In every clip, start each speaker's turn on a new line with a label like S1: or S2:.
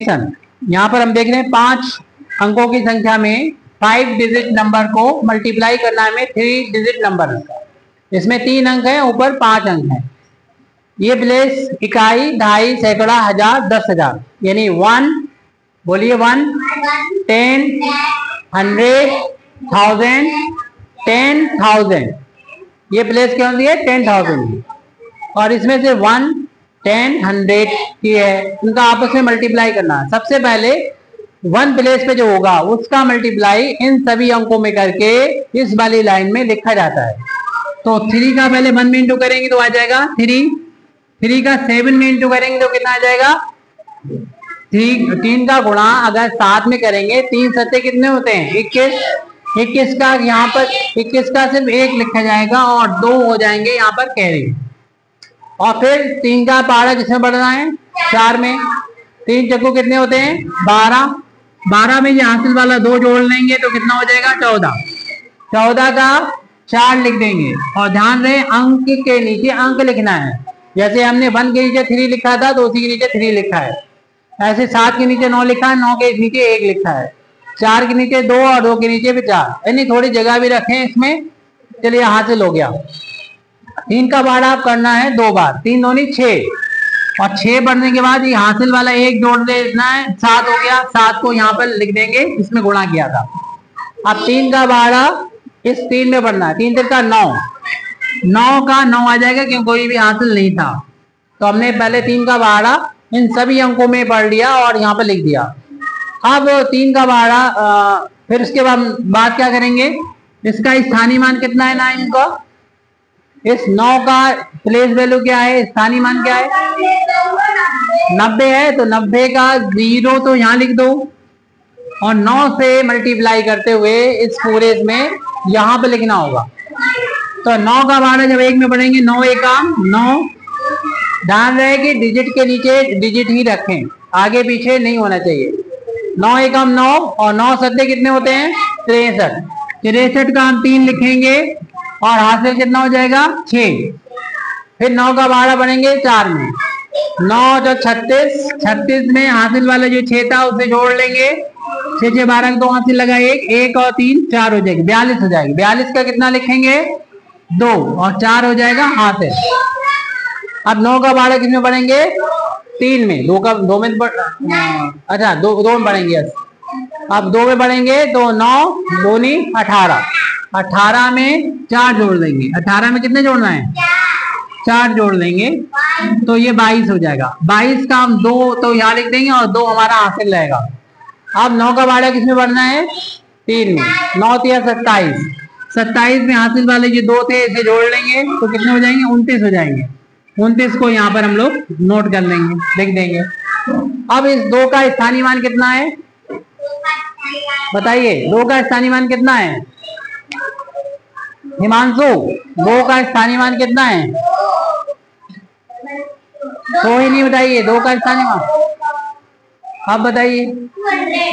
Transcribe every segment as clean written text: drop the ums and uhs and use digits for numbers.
S1: यहाँ पर हम देख रहे हैं 5 अंकों की संख्या में 5 डिजिट नंबर को मल्टीप्लाई करना है, 3 डिजिट नंबर का। इसमें 3 अंक हैं, ऊपर 5 अंक हैं। ये प्लेस इकाई, दहाई, सैकड़ा, हजार, 10,000 यानी 1, बोलिए 1, 10, 100, 1000, 10,000। ये प्लेस क्या होती है? 10,000। और इसमें से 1, 10, 100 की है, उनका आपस में मल्टीप्लाई करना है। सबसे पहले 1 प्लेस पे जो होगा उसका मल्टीप्लाई इन सभी अंकों में करके इस वाली लाइन में लिखा जाता है। तो 3 का पहले 1 में इंटू करेंगे तो आ जाएगा 3 का 7 में इंटू करेंगे तो कितना आ जाएगा 3 का गुणा अगर 7 में करेंगे, 3 सत्ते कितने होते हैं? 21 का यहाँ पर 21 का सिर्फ 1 लिखा जाएगा और 2 हो जाएंगे यहाँ पर कैरी। और फिर 3 का पहाड़ा किसमें बढ़ना है? 4 में। 3 चक्कू कितने होते हैं? 12 में ये हासिल वाला 2 जोड़ लेंगे तो कितना हो जाएगा? 14 का 4 लिख देंगे। और ध्यान रहे अंक के नीचे अंक लिखना है। जैसे हमने 1 के नीचे 3 लिखा था तो उसी के नीचे 3 लिखा है। ऐसे 7 के नीचे 9 लिखा है, 9 के नीचे 1 लिखा है, 4 के नीचे 2 और 2 के नीचे भी 4, यानी थोड़ी जगह भी रखें इसमें। चलिए हासिल हो गया। 3 का भाड़ा आप करना है 2 बार, 3 दूनी 6 और 6 बढ़ने के बाद ये हासिल वाला 1 जोड़ देना है, 7 हो गया। 7 को यहाँ पर लिख देंगे, इसमें गुणा किया था। अब 3 का भाड़ा इस 3 में बढ़ना है, 3 3 का 9, 9 का 9 आ जाएगा क्योंकि कोई भी हासिल नहीं था। तो हमने पहले 3 का भाड़ा इन सभी अंकों में पढ़ लिया और यहाँ पर लिख दिया। अब 3 का भाड़ा फिर उसके बाद क्या करेंगे? इसका स्थानीय मान कितना है? 9 का। इस 9 का प्लेस वैल्यू क्या है? स्थानीय मान क्या है? 90 है। तो 90 का 0 तो यहाँ लिख दो और 9 से मल्टीप्लाई करते हुए इस पूरे में यहाँ पे लिखना होगा। तो 9 का भाड़ा जब 1 में बढ़ेंगे, 9 एकम 9। ध्यान रहे कि डिजिट के नीचे डिजिट ही रखें, आगे पीछे नहीं होना चाहिए। 9 एकम 9 और 9 सत्ते कितने होते हैं? 63। 63 का हम 3 लिखेंगे और हासिल कितना हो जाएगा? 6। फिर 9 का भाड़ा बढ़ेंगे 4 में, 9 जो 36, 36 में हासिल वाला जो 6 था उसे जोड़ लेंगे, 6 6 12 का 2 हासिल लगा 1 और 3 4 हो जाएगी, 42 हो जाएगी। 42 का कितना लिखेंगे? 2 और 4 हो जाएगा हासिल। अब 9 का भाड़ा किसमें बढ़ेंगे? 3 में, 2 में अच्छा 2 में बढ़ेंगे। अब 2 में बढ़ेंगे तो 9 दूनी 18, 18 में 4 जोड़ देंगे। 18 में कितने जोड़ना है? 4 जोड़ देंगे तो ये 22 हो जाएगा। 22 का हम 2 तो यहाँ लिख देंगे और 2 हमारा हासिल रहेगा। अब 9 का भाड़ा किसमें बढ़ना है? 3 में, 9 3 27, 27 में हासिल वाले जो 2 थे इसे जोड़ लेंगे तो कितने हो जाएंगे? 29 हो जाएंगे। 29 को यहाँ पर हम लोग नोट कर लेंगे, लिख देंगे। अब इस 2 का स्थानीय मान कितना है? बताइए 2 का स्थानीय मान कितना है? हिमांशु 2 का स्थानीय मान कितना है? तो ही नहीं बताइए 2 का स्थानीय मान। अब बताइए।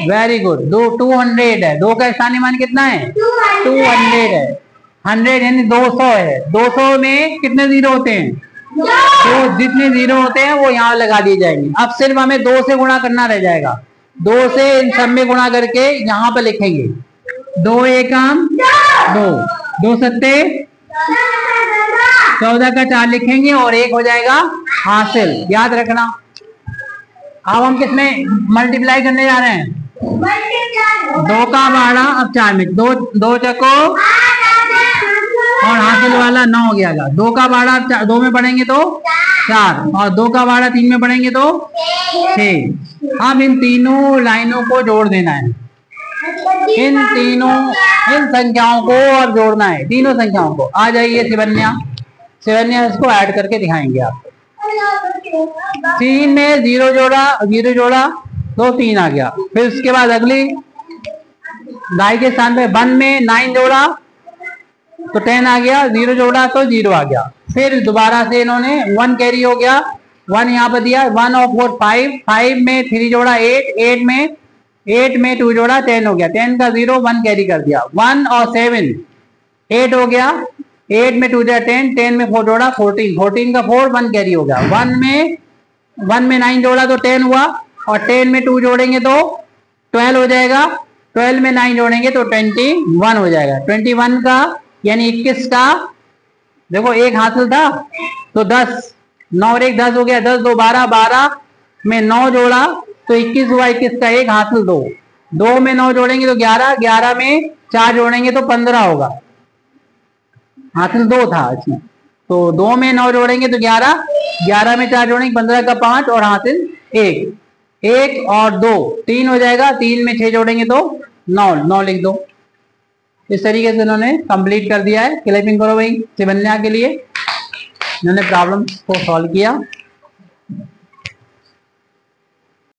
S1: वेरी गुड, 200 है। 2 का स्थानीय मान कितना है? 200 है। 100 यानी 200 है। 200 में कितने 0 होते हैं? तो जितने 0 होते हैं वो यहाँ लगा दिए जाएंगे। अब सिर्फ हमें 2 से गुणा करना रह जाएगा। 2 से इन सब में गुणा करके यहाँ पर लिखेंगे। 2 एकम 2, 2 सत्ते 14 का 4 लिखेंगे और 1 हो जाएगा हासिल। याद रखना। अब हम किसमें मल्टीप्लाई करने जा रहे हैं? 2 का भाड़ा अब 4 में, 2 चको और हासिल वाला 9 हो गया। 2 का भाड़ा 2 में बढ़ेंगे तो 4 और 2 का भाड़ा 3 में बढ़ेंगे तो 6। अब इन तीनों लाइनों को जोड़ देना है। इन संख्याओं को अब जोड़ना है, तीनों संख्याओं को। आ जाइए शिवन्या इसको ऐड करके दिखाएंगे आपको। 3 में 0 जोड़ा तो 3 आ गया। फिर उसके बाद अगली दाई के स्थान पे 1 में 9 जोड़ा तो 10 आ गया, 0 जोड़ा तो 0 आ गया। फिर दोबारा से इन्होंने 1 कैरी हो गया, 1 यहाँ पर दिया। 1 और 4 5, 5 में 3 जोड़ा 8, 8 में 2 जोड़ा 10 हो गया। 10 का 0 1 कैरी कर दिया। 1 और 7 8 हो गया, 8 में 2 जोड़ा 10, 10 में 4 जोड़ा 14, 14 का 4 1 कैरी हो गया। 1 में 9 जोड़ा तो 10 हुआ, और 10 में 2 जोड़ेंगे तो 12 हो जाएगा, 12 में 9 जोड़ेंगे तो 21 हो जाएगा। 21 का यानी 21 का देखो एक हासिल था तो 10, 9 और 1 10 हो गया, 10 2 12, 12 में 9 जोड़ा तो 21 हुआ, 21 का एक हासिल 2, 2 में 9 जोड़ेंगे तो 11, 11 में 4 जोड़ेंगे तो 15 होगा, हासिल 2 था इसमें, तो 2 में 9 जोड़ेंगे तो 11, 11 में 4 जोड़ेंगे 15 का 5 और हासिल 1, 1 और 2 3 हो जाएगा, 3 में 6 जोड़ेंगे तो 9, 9 लिख दो। इस तरीके से इन्होंने कंप्लीट कर दिया है। क्लैपिंग करो भाई शिवन्या के लिए, इन्होंने प्रॉब्लम को सॉल्व किया।